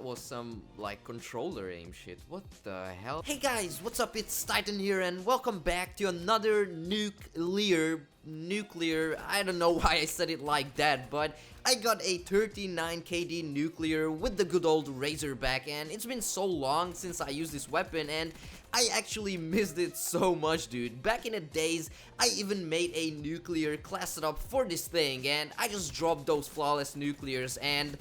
was some like controller aim shit. What the hell? Hey guys, what's up? It's Titan here and welcome back to another nuclear, I don't know why I said it like that, but I got a 39 KD nuclear with the good old Razorback, and it's been so long since I used this weapon and I actually missed it so much, dude. Back in the days, I even made a nuclear class setup for this thing, and I just dropped those flawless nuclears. And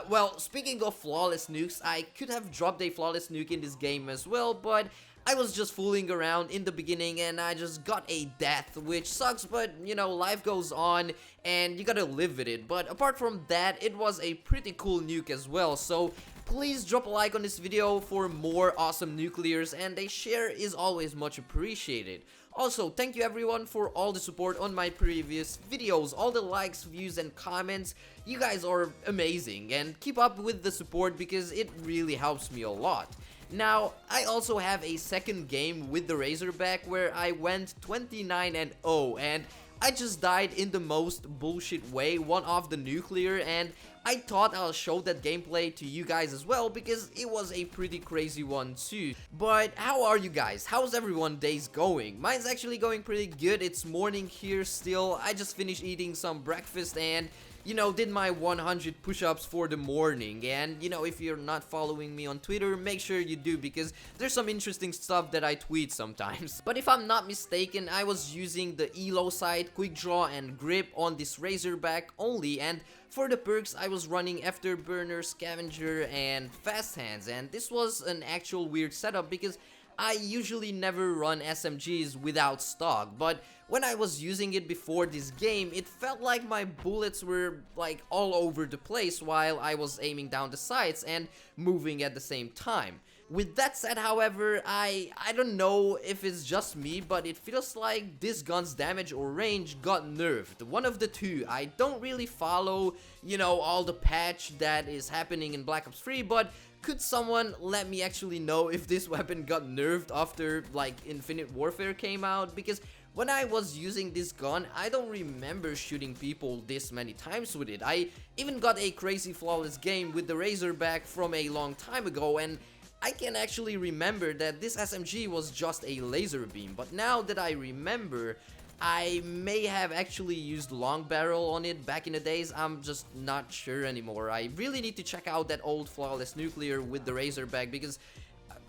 well, speaking of flawless nukes, I could have dropped a flawless nuke in this game as well, but I was just fooling around in the beginning and I just got a death, which sucks, but you know, life goes on and you gotta live with it. But apart from that, it was a pretty cool nuke as well, so please drop a like on this video for more awesome nuclears, and a share is always much appreciated. Also, thank you everyone for all the support on my previous videos, all the likes, views, and comments. You guys are amazing, and keep up with the support because it really helps me a lot. Now, I also have a second game with the Razorback where I went 29-0, and I just died in the most bullshit way, one off the nuclear, and I thought I'll show that gameplay to you guys as well because it was a pretty crazy one too. But how are you guys? How's everyone's days going? Mine's actually going pretty good. It's morning here still. I just finished eating some breakfast and you know, did my 100 push-ups for the morning. And you know, if you're not following me on Twitter, make sure you do because there's some interesting stuff that I tweet sometimes. But if I'm not mistaken, I was using the elo sight, quick draw, and grip on this Razorback only, and for the perks I was running Afterburner, Scavenger, and Fast Hands. And this was an actual weird setup because I usually never run SMGs without stock, but when I was using it before this game, it felt like my bullets were like all over the place while I was aiming down the sights and moving at the same time. With that said, however, I don't know if it's just me, but it feels like this gun's damage or range got nerfed. One of the two. I don't really follow, you know, all the patch that is happening in Black Ops 3, but could someone let me actually know if this weapon got nerfed after like Infinite Warfare came out? Because when I was using this gun, I don't remember shooting people this many times with it. I even got a crazy flawless game with the Razorback from a long time ago, and I can actually remember that this SMG was just a laser beam. But now that I remember, I may have actually used long barrel on it back in the days. I'm just not sure anymore. I really need to check out that old flawless nuclear with the Razorback because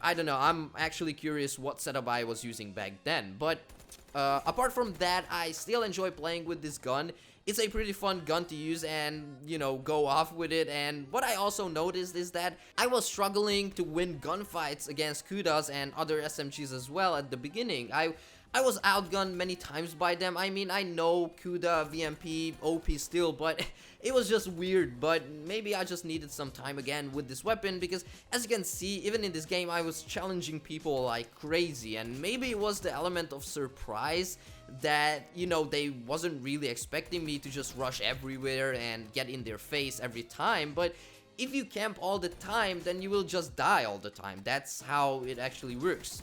I don't know, I'm actually curious what setup I was using back then. But apart from that, I still enjoy playing with this gun. It's a pretty fun gun to use and, you know, go off with it. And what I also noticed is that I was struggling to win gunfights against Kudas and other SMGs as well at the beginning. I was outgunned many times by them. I mean, I know Kuda, VMP, OP still, but it was just weird. But maybe I just needed some time again with this weapon because, as you can see, even in this game, I was challenging people like crazy. And maybe it was the element of surprise that, you know, they wasn't really expecting me to just rush everywhere and get in their face every time. But if you camp all the time, then you will just die all the time. That's how it actually works.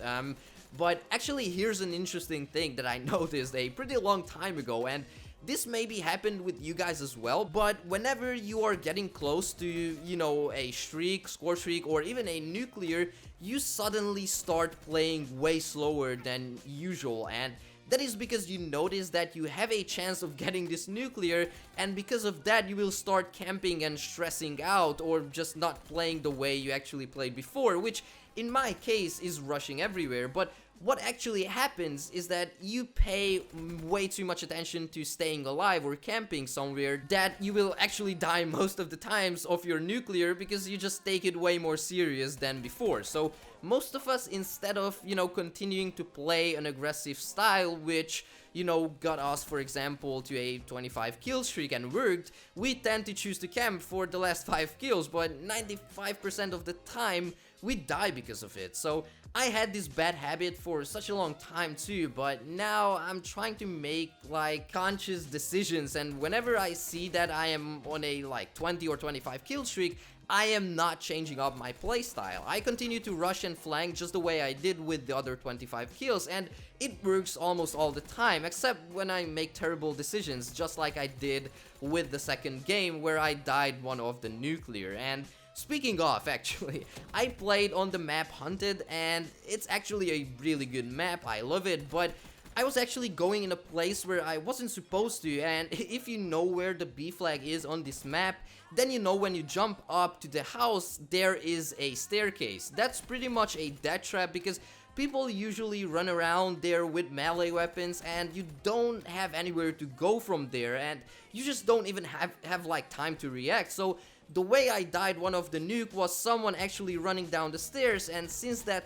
But actually, here's an interesting thing that I noticed a pretty long time ago, and this maybe happened with you guys as well, but whenever you are getting close to, you know, a streak, score streak, or even a nuclear, you suddenly start playing way slower than usual, and that is because you notice that you have a chance of getting this nuclear, and because of that you will start camping and stressing out or just not playing the way you actually played before, which in my case is rushing everywhere. But what actually happens is that you pay way too much attention to staying alive or camping somewhere that you will actually die most of the times of your nuclear because you just take it way more serious than before. So most of us, instead of, you know, continuing to play an aggressive style which, you know, got us, for example, to a 25 kill streak and worked, we tend to choose to camp for the last 5 kills, but 95% of the time we die because of it. So I had this bad habit for such a long time too, but now I'm trying to make like conscious decisions, and whenever I see that I am on a like 20 or 25 kill streak, I am not changing up my playstyle. I continue to rush and flank just the way I did with the other 25 kills, and it works almost all the time, except when I make terrible decisions, just like I did with the second game where I died one of the nuclear. And Speaking of, actually, I played on the map Hunted, and it's actually a really good map. I love it, but I was actually going in a place where I wasn't supposed to, and if you know where the B flag is on this map, then you know when you jump up to the house, there is a staircase. That's pretty much a death trap because people usually run around there with melee weapons and you don't have anywhere to go from there, and you just don't even have like time to react. So the way I died one of the nuke was someone actually running down the stairs, and since that,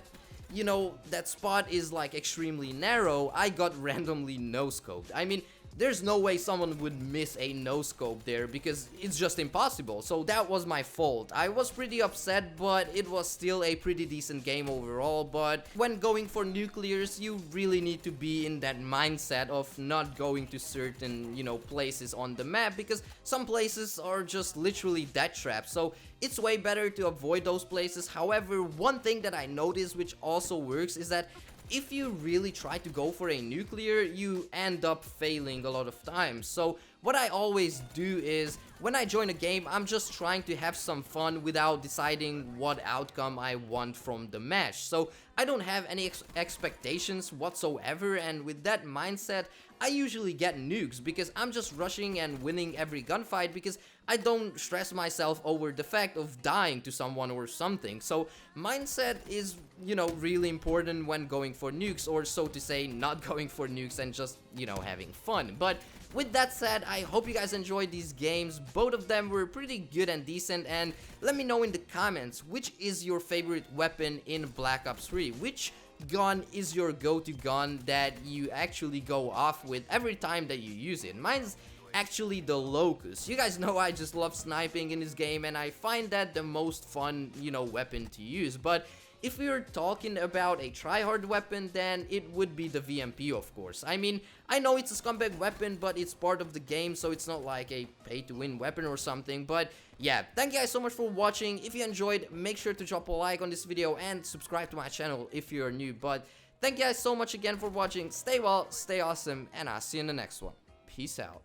you know, that spot is like extremely narrow, I got randomly no-scoped. I mean, there's no way someone would miss a no-scope there because it's just impossible. So that was my fault. I was pretty upset, but it was still a pretty decent game overall. But when going for nuclears, you really need to be in that mindset of not going to certain, you know, places on the map, because some places are just literally death traps. So it's way better to avoid those places. However, one thing that I noticed which also works is that if you really try to go for a nuclear, you end up failing a lot of times. So what I always do is, when I join a game, I'm just trying to have some fun without deciding what outcome I want from the match. So I don't have any expectations whatsoever, and with that mindset, I usually get nukes because I'm just rushing and winning every gunfight because I don't stress myself over the fact of dying to someone or something. So mindset is, you know, really important when going for nukes, or so to say, not going for nukes and just, you know, having fun. But with that said, I hope you guys enjoyed these games. Both of them were pretty good and decent, and let me know in the comments which is your favorite weapon in Black Ops 3. Which gun is your go-to gun that you actually go off with every time that you use it? Mine's actually the Locust. You guys know I just love sniping in this game, and I find that the most fun, you know, weapon to use. But if we were talking about a tryhard weapon, then it would be the VMP, of course. I mean, I know it's a scumbag weapon, but it's part of the game, so it's not like a pay-to-win weapon or something. But yeah, thank you guys so much for watching. If you enjoyed, make sure to drop a like on this video and subscribe to my channel if you're new. But thank you guys so much again for watching. Stay well, stay awesome, and I'll see you in the next one. Peace out.